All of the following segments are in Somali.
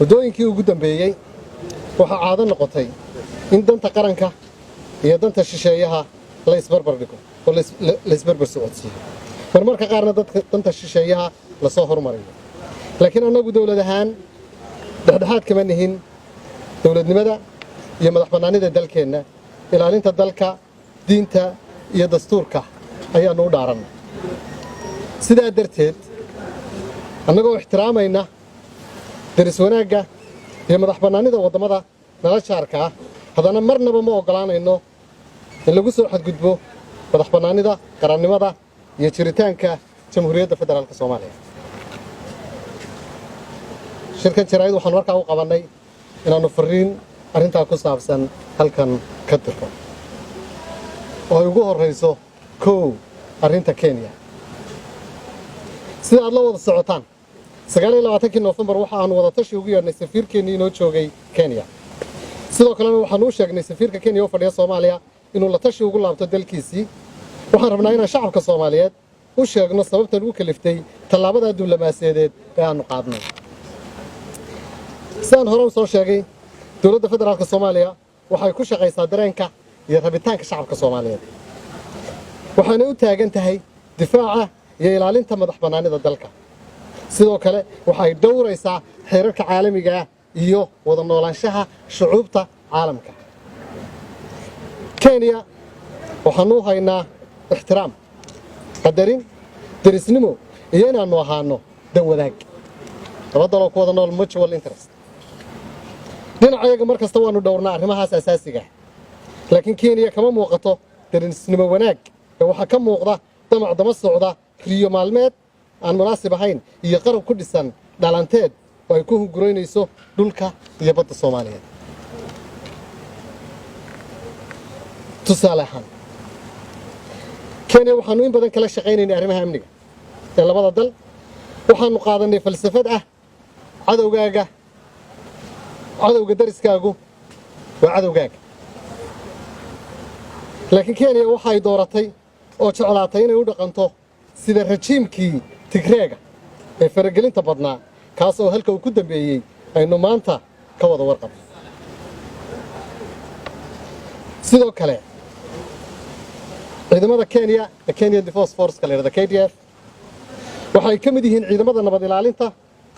wadooyinkii ugu dambeeyay waxa caado noqotay in danta qaranka iyo danta shisheeyaha la isbarbar dhigo oo la isbarbar socodsiiyo marmarka qaarna danta shisheeyaha la soo hormariyo laakiin annagu dawlad ahaan dhexdhexaad kama nihin dawladnimada iyo madax bannaanida dalkeenna ilaalinta dalka diinta iyo dastuurka ayaanu u dhaaranay sidaa darteed annagoo ixtiraamayna daris wanaagga iyo madax bannaanida waddamada nala jaarka ah haddana marnaba ma oggolaanayno in lagu soo xadgudbo madax bannaanida qarannimada iyo jiritaanka jamhuuriyadda federaalka soomaaliya shirkan jaraa'id waxaan markaa u qabannay inaannu fariin arrintaa ku saabsan halkan ka dirno oo ay ugu horrayso kow arrinta kenya sida aad la wada socotaan 29 Noofembar waxa aan wada tashi ugu yeernay safiirkeennii inoo joogay Kenya sidoo kalena waxaan u sheegnay safiirka Kenya oo fadhiya Soomaaliya inuu la tashi ugu laabto dalkiisii waxaan rabnaa inaan shacabka Soomaaliyeed u sheegno sababtan uu kaliftay tallaabada diblomaasiyadeed ee aanu qaadnay saan hore soo sheegay dowladda federaalka Soomaaliya waxay ku shaqaysaa dareenka iyo rabitaanka shacabka Soomaaliyeed waxaana u taagan tahay difaaca iyo ilaalinta madax bannaanida dalka sidoo kale waxay dhowraysaa xeerarka caalamiga ah iyo wada noolaanshaha shucuubta caalamka Kenya waxaanu haynaa ixtiraam qadarin darisnimo iyo inaanu ahaano dan wadaag labadaba ku wada nool mutual interest dhinacayaga markasta waanu dhowrnaa arrimahaas asaasiga laakiin Kenya kama muuqato darisnimo wanaag ee waxa ka muuqda damac dama socda riyo maalmeed aan munaasib ahayn iyo qarab ku dhisan dhalanteed oo ay ku hunguraynayso dhulka iyo badda Soomaaliyeed tusaale ahaan Kenya waxaanu in badan kala shaqaynaynay arrimaha amniga ee labada dal waxaanu qaadanay falsafad ah cadowga dariskaagu waa cadowgaaga laakiin Kenya waxay dooratay oo jeclaatay inay u dhaqanto sida rajiimkii Tigreega ee faragelinta badnaa kaas oo halka uu ku dambeeyay aynu maanta ka wada warqab sidoo kale ciidamada Kenya ee Kenya Defence Force kaleerada KDF waxay ka mid yihiin ciidamada nabad ilaalinta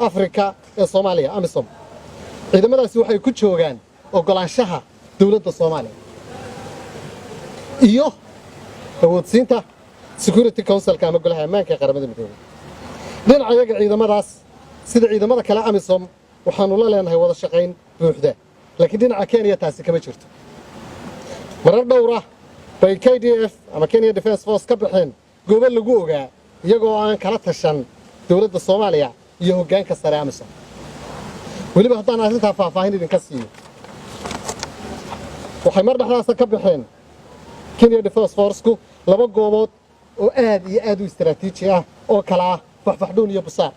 Afrika ee Soomaaliya AMISOM ciidamadaasi waxay ku joogaan ogolaanshaha dawladda Soomaaliya iyo awoodsiinta Security Council ka ama golaha ammaanka ee qaramada midoobay dhinacayaga ciidamadaas sida ciidamada kale AMISOM waxaanu la leenahay wada shaqayn buuxda laakiin dhinaca Kenya taasi kama jirto marar dhowr ah bay KDF ama Kenya Defence Force ka baxeen goobo lagu ogaa iyagoo aan kala tashan dawladda Soomaaliya iyo hoggaanka sare AMISOM waliba haddaan arrintaa faahfaahin idinka siiyo waxay mar dhexdaas ka baxeen Kenya Defence Force-ku laba goobood oo aad iyo aad u istiraatiiji ah oo kala ah faxfaxdhuun iyo busaar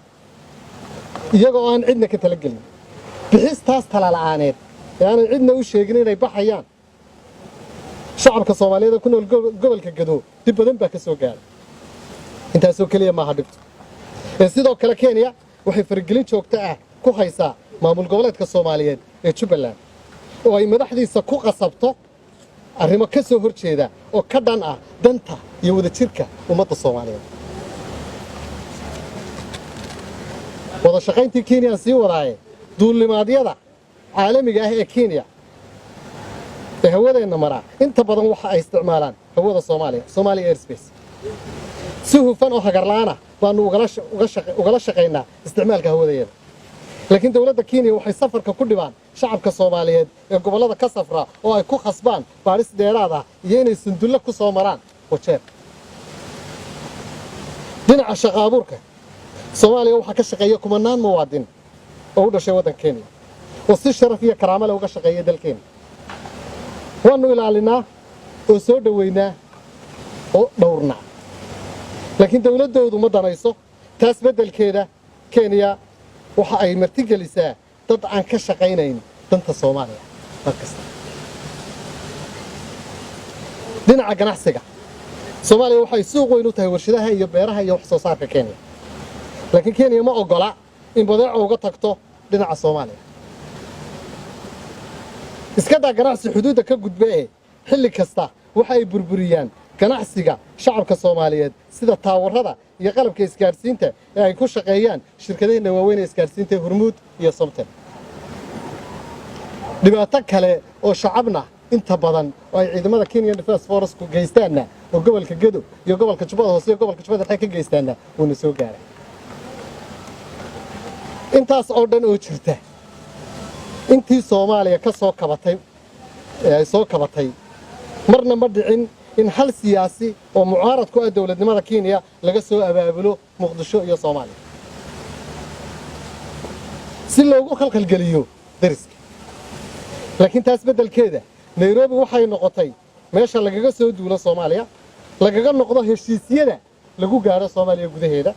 iyagoo aan cidna ka tala gelin bixistaas tala la'aaneed ee aanay cidna u sheegin inay baxayaan shacabka Soomaaliyeed ku nool gobolka Gado dib badan baa ka soo gaaray intaasoo kaliya ma hadhibto sidoo kale Kenya waxay faragelin joogto ah ku haysaa maamul goboleedka Soomaaliyeed ee Jubbaland oo ay madaxdiisa ku qasabto arrimo ka soo horjeeda oo ka dhan ah danta iyo wadajirka ummadda Soomaaliyeed wada shaqayntii Kenya sii wadaaye duulimaadyada caalamiga ah ee Kenya ee hawadeena mara inta badan waxa ay isticmaalaan hawada Soomaaliya Somalia Airspace si hufan oo hagar la'aan ah baanu ugala shaqaynaa isticmaalka hawadeeda laakiin dawladda Kenya waxay safarka ku dhibaan shacabka Soomaaliyeed ee gobolada ka safra oo ay ku khasbaan baaris dheeraad ah iyo inay sanduuq ku soo maraan hotel dhinaca shaqo abuurka Soomaaliya waxa ka shaqeeya kumanaan muwaadin oo u dhashay waddanka Kenya oo si sharaf iyo karaamo leh uga shaqeeya dalkeena waanu ilaalinaa oo soo dhaweynaa oo dhowrnaa laakiin dawladoodu ma danayso taas beddelkeeda Kenya waxa ay martigelisaa dad aan ka shaqaynayn danta Soomaaliya markasta dhinaca ganacsiga Soomaaliya waxay suuq weyn u tahay warshadaha iyo beeraha iyo wax soo saarka Kenya laakiin Kenya ma ogola in badeeco uga tagto dhinaca Soomaaliya iska daa ganacsi xuduudda ka gudba ee xilli kasta waxa ay burburiyaan ganacsiga shacabka Soomaaliyeed sida taawarada iyo qalabka isgaarsiinta ee ay ku shaqeeyaan shirkadaha waaweyn ee isgaarsiinta Hormuud iyo Somtel dhibaato kale oo shacabna inta badan oo ay ciidamada Kenya Defence Force ku geystaana oo gobolka Gedo iyo gobolka Jubbada Hoose iyo gobolka Jubbada Dhexe ka geystaana uu soo gaaray intaas oo dhan oo jirta intii Soomaaliya ka soo kabatay ay soo kabatay marna ma dhicin in hal siyaasi oo mucaarad ku ah dawladnimada Kenya laga soo abaabulo Muqdisho iyo Soomaaliya si loogu khalkhal geliyo dariska laakiin taas beddelkeeda Nairobi waxay noqotay meesha lagaga soo duulo Soomaaliya lagaga noqdo heshiisyada lagu gaaro Soomaaliya gudaheeda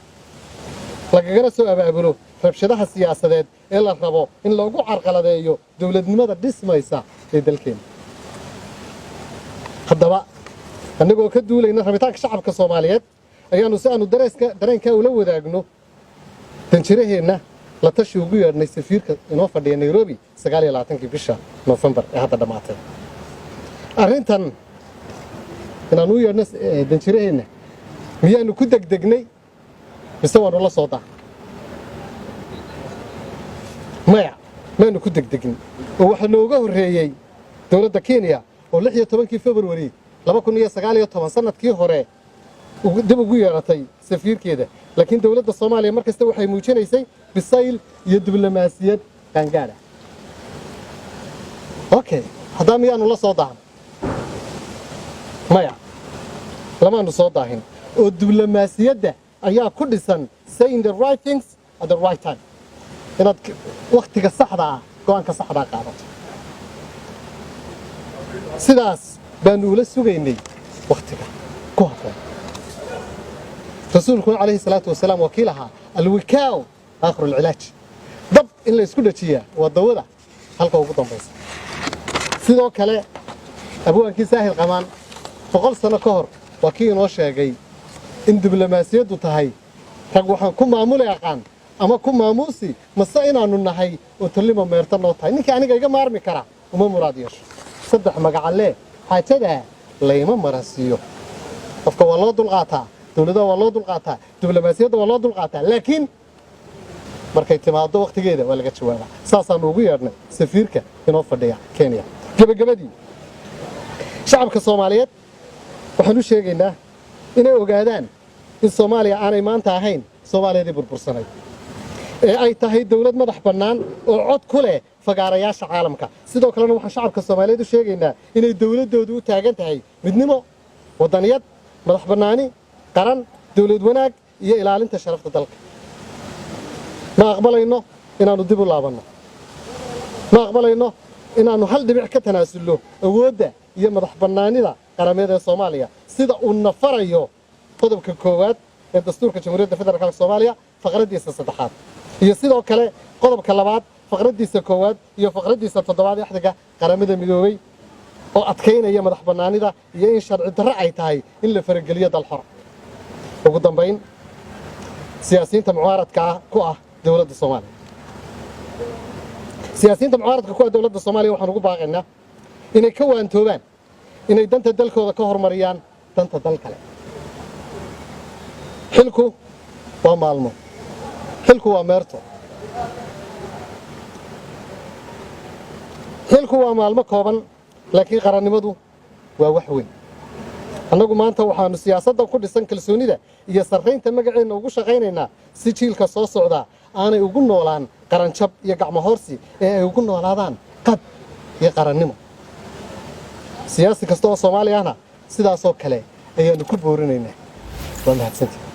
lagagana soo abaabulo rabshadaha siyaasadeed ee la rabo in lagu carqaladeeyo dawladnimada dhismaysa ee dalkeena haddaba annagoo ka duulayna rabitaanka shacabka Soomaaliyeed ayaanu si aanu dareenka ula wadaagno danjiraheena la tashi ugu yeernay safiirka inoo fadhiya Nairobi 29 bisha November ee hadda dhamaatay arrintan inaanu u yeernay danjiraheena miyaanu ku degdegnay mise waanu la soo daa maya maanu ku degdegin oo waxa nooga horeeyay dawladda Kenya oo 16 February 2019 sanadkii hore dib ugu yeeratay safiirkeeda laakiin dawladda Soomaaliya markasta waxay muujinaysay bisayl iyo diblomaasiyad qangaar okay hadda miyaanu la soo daahan maya lamaanu soo daahin oo diblomaasiyadda ayaa ku dhisan saying the right things at the right time inaad waqtiga saxda ah go'aanka saxda ah qaadato sidaas baanu ula sugaynay waqtiga ku habboon rasuulku calayhi salaatu wasalaam wakiilaha alwikaaw aakhir alcilaaj dab in la isku dhajiyaa waa dawada halka ugu dambaysa sidoo kale abwaankii saahil qamaan 100 sano ka hor waa kii inoo sheegay in diblomaasiyaddu tahay rag waxaan ku maamulay aqaan ama ku maamuusi mase inaanu nahay oo talima meerta noo tahay ninkii aniga iga maarmi kara uma muraad yeesho saddex magacalle xaajada layma marasiyo qofka waa loo dulqaataa dawladda waa loo dulqaataa diblomaasiyadda waa loo dulqaataa laakiin markay timaado waqtigeeda waa laga jawaabaa saasaan ugu yeernay safiirka inoo fadhiya Kenya gabagabadii shacabka Soomaaliyeed waxaan u sheegaynaa inay ogaadaan in Soomaaliya aanay maanta ahayn Soomaaliyadii burbursanay ee ay tahay dawlad madax bannaan oo cod ku leh fagaarayaasha caalamka sidoo kalena waxaan shacabka Soomaaliyeed u sheegaynaa inay dawladoodu u taagan tahay midnimo wadaniyad madax bannaani qaran dawlad wanaag iyo ilaalinta sharafta dalka ma aqbalayno inaanu dib u laabanno ma aqbalayno inaanu hal dhibic ka tanaasulno awoodda iyo madax bannaanida qaramada ee Soomaaliya sida uu nafarayo qodobka koowaad ee dastuurka Jamhuuriyadda Federaalka Soomaaliya faqradiisa 3 iyo sidoo kale qodobka labaad faqradiisa koowaad iyo faqradiisa 7 axdiga qaramada midoobay oo adkeynaya madax bannaanida iyo in sharci darro ay tahay in la farageliyo dal xor ugu dambayn siyaasiyiinta mucaaradka ku ah dawladda Soomaaliya siyaasiyiinta mucaaradka ku ah dawladda Soomaaliya waxaan ugu baaqaynaa inay ka waantoobaan inay danta dalkooda ka hormariyaan danta dal kale xilku waa maalmo xilku waa meerto xilku waa maalmo kooban laakiin qarannimadu waa wax weyn annagu maanta waxaanu siyaasadda ku dhisan kalsoonida iyo sarreynta magaceena ugu shaqaynaynaa si jiilka soo socda aanay ugu noolaan qaranjab iyo gacmo hoorsi ee ay ugu noolaadaan qad iyo qarannimo siyaasi kasta oo Soomaaliya ahna sidaas oo kale ayaanu ku boorinaynaa waa mahadsantahay